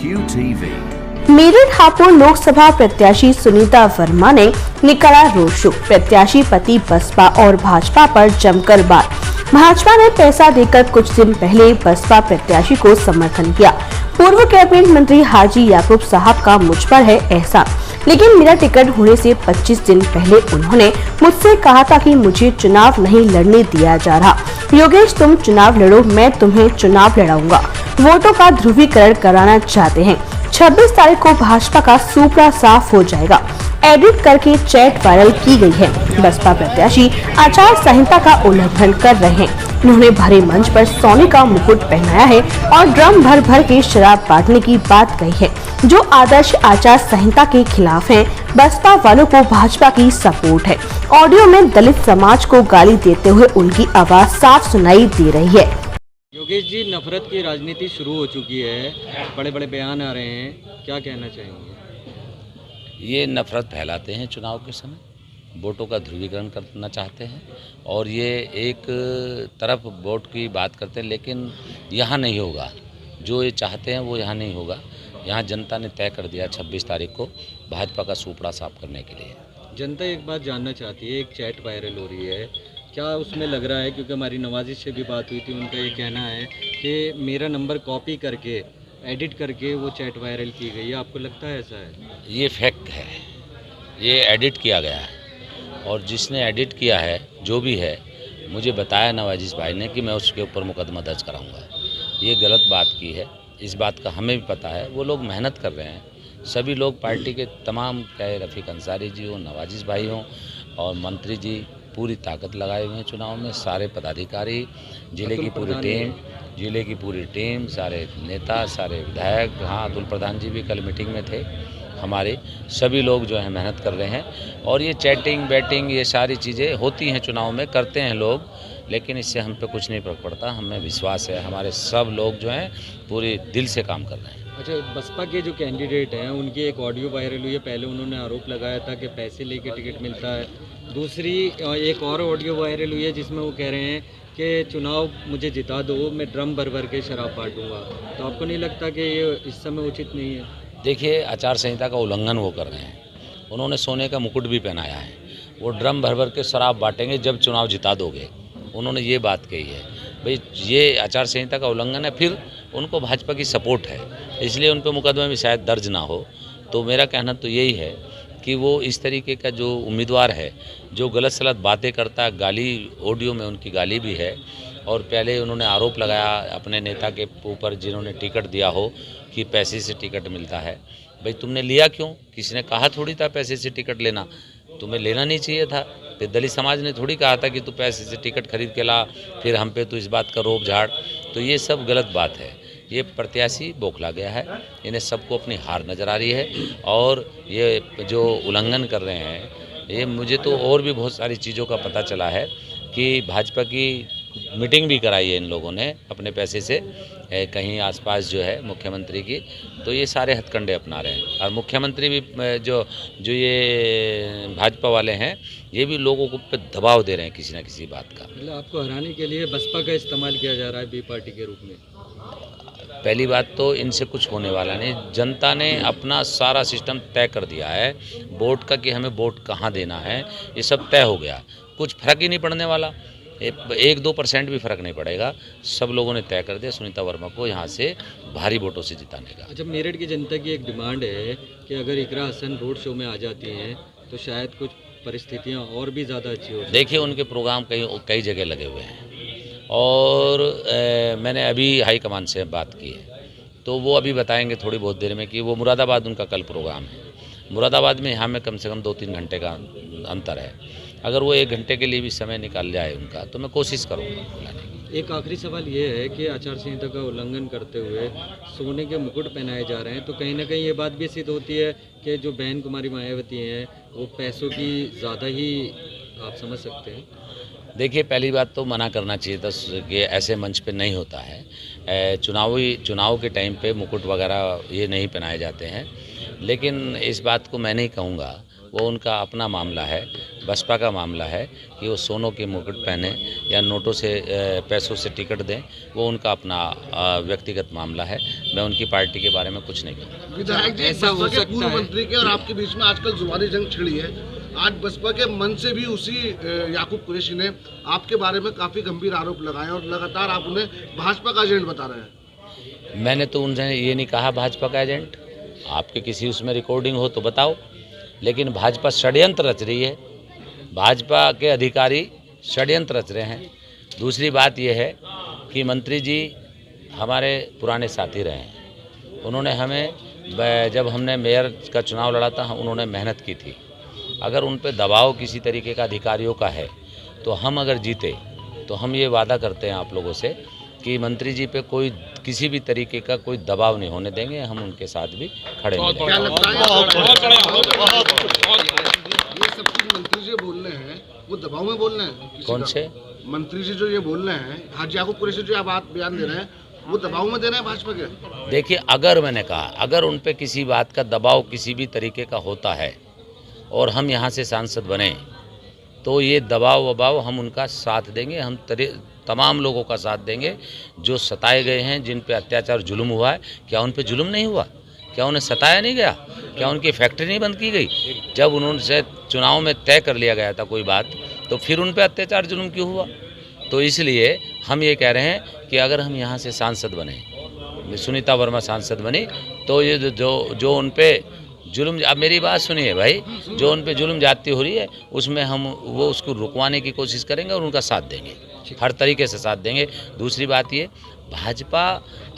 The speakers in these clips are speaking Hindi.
QTV। मेरठ हापुड़ लोकसभा प्रत्याशी सुनीता वर्मा ने निकाला रोड शो। प्रत्याशी पति बसपा और भाजपा पर जमकर बात। भाजपा ने पैसा देकर कुछ दिन पहले बसपा प्रत्याशी को समर्थन किया। पूर्व कैबिनेट मंत्री हाजी याकूब साहब का मुझ पर है एहसान, लेकिन मेरा टिकट होने से 25 दिन पहले उन्होंने मुझसे कहा था कि मुझे चुनाव नहीं लड़ने दिया जा रहा। योगेश, तुम चुनाव लड़ो, मैं तुम्हें चुनाव लड़ाऊंगा। वोटों का ध्रुवीकरण कराना चाहते हैं। 26 तारीख को भाजपा का सुपड़ा साफ हो जाएगा। एडिट करके चैट वायरल की गई है। बसपा प्रत्याशी आचार संहिता का उल्लंघन कर रहे हैं। उन्होंने भरे मंच पर सोने का मुकुट पहनाया है और ड्रम भर भर के शराब बांटने की बात कही है, जो आदर्श आचार संहिता के खिलाफ है। बसपा वालों को भाजपा की सपोर्ट है। ऑडियो में दलित समाज को गाली देते हुए उनकी आवाज साफ सुनाई दे रही है। योगेश जी, नफरत की राजनीति शुरू हो चुकी है, बड़े बड़े बयान आ रहे हैं, क्या कहना चाहेंगे? ये नफरत फैलाते हैं चुनाव के समय, वोटों का ध्रुवीकरण करना चाहते हैं और ये एक तरफ वोट की बात करते हैं, लेकिन यहाँ नहीं होगा। जो ये चाहते हैं वो यहाँ नहीं होगा। यहाँ जनता ने तय कर दिया 26 तारीख को भाजपा का सुपड़ा साफ करने के लिए। जनता एक बात जानना चाहती है, एक चैट वायरल हो रही है, क्या उसमें लग रहा है, क्योंकि हमारी नवाजिश से भी बात हुई थी, उनका ये कहना है कि मेरा नंबर कॉपी करके एडिट करके वो चैट वायरल की गई है, आपको लगता है ऐसा है? ये फैक्ट है, ये एडिट किया गया है और जिसने एडिट किया है, जो भी है, मुझे बताया नवाजिश भाई ने कि मैं उसके ऊपर मुकदमा दर्ज कराऊंगा। ये गलत बात की है, इस बात का हमें भी पता है। वो लोग मेहनत कर रहे हैं, सभी लोग पार्टी के तमाम, चाहे रफ़ीक अंसारी जी हो, नवाजिश भाई हों और मंत्री जी, पूरी ताकत लगाए हुए हैं चुनाव में। सारे पदाधिकारी, जिले की पूरी टीम, सारे नेता, सारे विधायक, हाँ अतुल प्रधान जी भी कल मीटिंग में थे हमारे। सभी लोग जो है मेहनत कर रहे हैं और ये चैटिंग बैटिंग ये सारी चीज़ें होती हैं चुनाव में, करते हैं लोग, लेकिन इससे हम पे कुछ नहीं फर्क पड़ता। हमें विश्वास है, हमारे सब लोग जो हैं पूरे दिल से काम कर रहे हैं। अच्छा, बसपा के जो कैंडिडेट हैं उनकी एक ऑडियो वायरल हुई है। पहले उन्होंने आरोप लगाया था कि पैसे लेके टिकट मिलता है। दूसरी एक और ऑडियो वायरल हुई है जिसमें वो कह रहे हैं कि चुनाव मुझे जिता दो, मैं ड्रम भर भर के शराब बांटूंगा। तो आपको नहीं लगता कि ये इस समय उचित नहीं है? देखिए, आचार संहिता का उल्लंघन वो कर रहे हैं। उन्होंने सोने का मुकुट भी पहनाया है। वो ड्रम भर भर के शराब बांटेंगे जब चुनाव जिता दोगे, उन्होंने ये बात कही है। भाई, ये आचार संहिता का उल्लंघन है, फिर उनको भाजपा की सपोर्ट है, इसलिए उन पर मुकदमा भी शायद दर्ज ना हो। तो मेरा कहना तो यही है कि वो इस तरीके का जो उम्मीदवार है, जो गलत सलत बातें करता है, गाली, ऑडियो में उनकी गाली भी है, और पहले उन्होंने आरोप लगाया अपने नेता के ऊपर जिन्होंने टिकट दिया हो कि पैसे से टिकट मिलता है। भाई, तुमने लिया क्यों? किसी ने कहा थोड़ी था पैसे से टिकट लेना, तुम्हें लेना नहीं चाहिए था। फिर दलित समाज ने थोड़ी कहा था कि तू पैसे से टिकट खरीद के ला, फिर हम पे तो इस बात का रोब झाड़। तो ये सब गलत बात है। ये प्रत्याशी बौखला गया है, इन्हें सबको अपनी हार नज़र आ रही है और ये जो उल्लंघन कर रहे हैं, ये मुझे तो और भी बहुत सारी चीज़ों का पता चला है कि भाजपा की मीटिंग भी कराई है इन लोगों ने अपने पैसे से कहीं आसपास जो है मुख्यमंत्री की। तो ये सारे हथकंडे अपना रहे हैं और मुख्यमंत्री भी जो ये भाजपा वाले हैं, ये भी लोगों को पे दबाव दे रहे हैं किसी न किसी बात का। मतलब आपको हराने के लिए बसपा का इस्तेमाल किया जा रहा है बी पार्टी के रूप में? पहली बात तो इनसे कुछ होने वाला नहीं। जनता ने अपना सारा सिस्टम तय कर दिया है वोट का, कि हमें वोट कहाँ देना है, ये सब तय हो गया। कुछ फर्क ही नहीं पड़ने वाला, 1-2% भी फर्क नहीं पड़ेगा। सब लोगों ने तय कर दिया सुनीता वर्मा को यहाँ से भारी वोटों से जिताने का। अच्छा, मेरठ की जनता की एक डिमांड है कि अगर इकरा हसन रोड शो में आ जाती हैं तो शायद कुछ परिस्थितियाँ और भी ज़्यादा अच्छी हो। देखिए, उनके प्रोग्राम कई जगह लगे हुए हैं और मैंने अभी हाईकमान से बात की है, तो वो अभी बताएंगे थोड़ी बहुत देर में कि वो मुरादाबाद उनका कल प्रोग्राम है। मुरादाबाद में यहाँ में कम से कम 2-3 घंटे का अंतर है। अगर वो 1 घंटे के लिए भी समय निकाल जाए उनका, तो मैं कोशिश करूँगा बुलाने की। एक आखिरी सवाल ये है कि आचार संहिता का उल्लंघन करते हुए सोने के मुकुट पहनाए जा रहे हैं, तो कहीं ना कहीं ये बात भी सिद्ध होती है कि जो बहन कुमारी मायावती हैं वो पैसों की ज़्यादा ही, आप समझ सकते हैं। देखिए, पहली बात तो मना करना चाहिए था कि ऐसे मंच पे नहीं होता है। चुनाव के टाइम पे मुकुट वगैरह ये नहीं पहनाए जाते हैं, लेकिन इस बात को मैं नहीं कहूँगा, वो उनका अपना मामला है, बसपा का मामला है कि वो सोनों के मुकुट पहने या नोटों से पैसों से टिकट दें, वो उनका अपना व्यक्तिगत मामला है। मैं उनकी पार्टी के बारे में कुछ नहीं कहूँगा। विधायक जी, ऐसा हो बसपा के सकता पूर्व है। मंत्री के और आपके बीच में आजकल जुबानी जंग छिड़ी है। आज बसपा के मन से भी उसी याकूब कुरैशी ने आपके बारे में काफी गंभीर आरोप लगाए और लगातार आप उन्हें भाजपा का एजेंट बता रहे हैं। मैंने तो उनसे ये नहीं कहा भाजपा का एजेंट। आपके किसी उसमें रिकॉर्डिंग हो तो बताओ। लेकिन भाजपा षड्यंत्र रच रही है, भाजपा के अधिकारी षड्यंत्र रच रहे हैं। दूसरी बात यह है कि मंत्री जी हमारे पुराने साथी रहे हैं। उन्होंने हमें, जब हमने मेयर का चुनाव लड़ा था, उन्होंने मेहनत की थी। अगर उन पे दबाव किसी तरीके का अधिकारियों का है तो हम अगर जीते तो हम ये वादा करते हैं आप लोगों से कि मंत्री जी पे कोई किसी भी तरीके का कोई दबाव नहीं होने देंगे। हम उनके साथ भी खड़े मिलेंगे। क्या लगता है ये सब कुछ मंत्री जी बोल रहे हैं, वो दबाव में बोल रहे हैं? किसी कौन का? से मंत्री जी जो ये बोल रहे हैं, हाजी याकूब कुरैशी जो आप बात बयान दे रहे हैं, वो दबाव में दे रहे हैं भाजपा के? देखिए, अगर मैंने कहा अगर उन पे किसी बात का दबाव किसी भी तरीके का होता है और हम यहाँ से सांसद बने तो ये दबाव वबाव हम उनका साथ देंगे। हम तमाम लोगों का साथ देंगे जो सताए गए हैं, जिन पे अत्याचार जुल्म हुआ है। क्या उन पे जुल्म नहीं हुआ? क्या उन्हें सताया नहीं गया? क्या उनकी फैक्ट्री नहीं बंद की गई? जब उन्होंने चुनाव में तय कर लिया गया था कोई बात, तो फिर उन पे अत्याचार जुल्म क्यों हुआ? तो इसलिए हम ये कह रहे हैं कि अगर हम यहाँ से सांसद बने, सुनीता वर्मा सांसद बनी, तो ये जो उन पे जुल्म, अब मेरी बात सुनिए भाई, जो उन पे जुल्म जाती हो रही है उसमें हम वो उसको रुकवाने की कोशिश करेंगे और उनका साथ देंगे, हर तरीके से साथ देंगे। दूसरी बात ये, भाजपा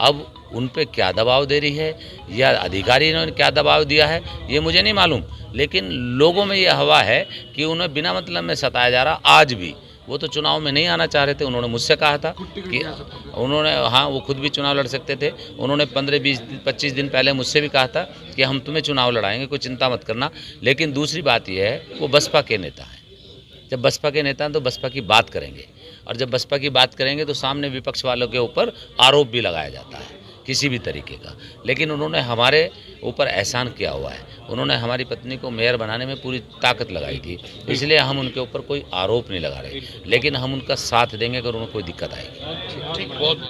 अब उन पे क्या दबाव दे रही है या अधिकारी ने क्या दबाव दिया है ये मुझे नहीं मालूम, लेकिन लोगों में ये हवा है कि उन्हें बिना मतलब में सताया जा रहा। आज भी वो तो चुनाव में नहीं आना चाह रहे थे। उन्होंने मुझसे कहा था कि उन्होंने, हाँ, वो खुद भी चुनाव लड़ सकते थे। उन्होंने 15-20-25 दिन पहले मुझसे भी कहा था कि हम तुम्हें चुनाव लड़ाएंगे, कोई चिंता मत करना। लेकिन दूसरी बात यह है, वो बसपा के नेता हैं। जब बसपा के नेता हैं तो बसपा की बात करेंगे, और जब बसपा की बात करेंगे तो सामने विपक्ष वालों के ऊपर आरोप भी लगाया जाता है किसी भी तरीके का। लेकिन उन्होंने हमारे ऊपर एहसान किया हुआ है। उन्होंने हमारी पत्नी को मेयर बनाने में पूरी ताकत लगाई थी, इसलिए हम उनके ऊपर कोई आरोप नहीं लगा रहे। लेकिन हम उनका साथ देंगे अगर उन्हें कोई दिक्कत आएगी।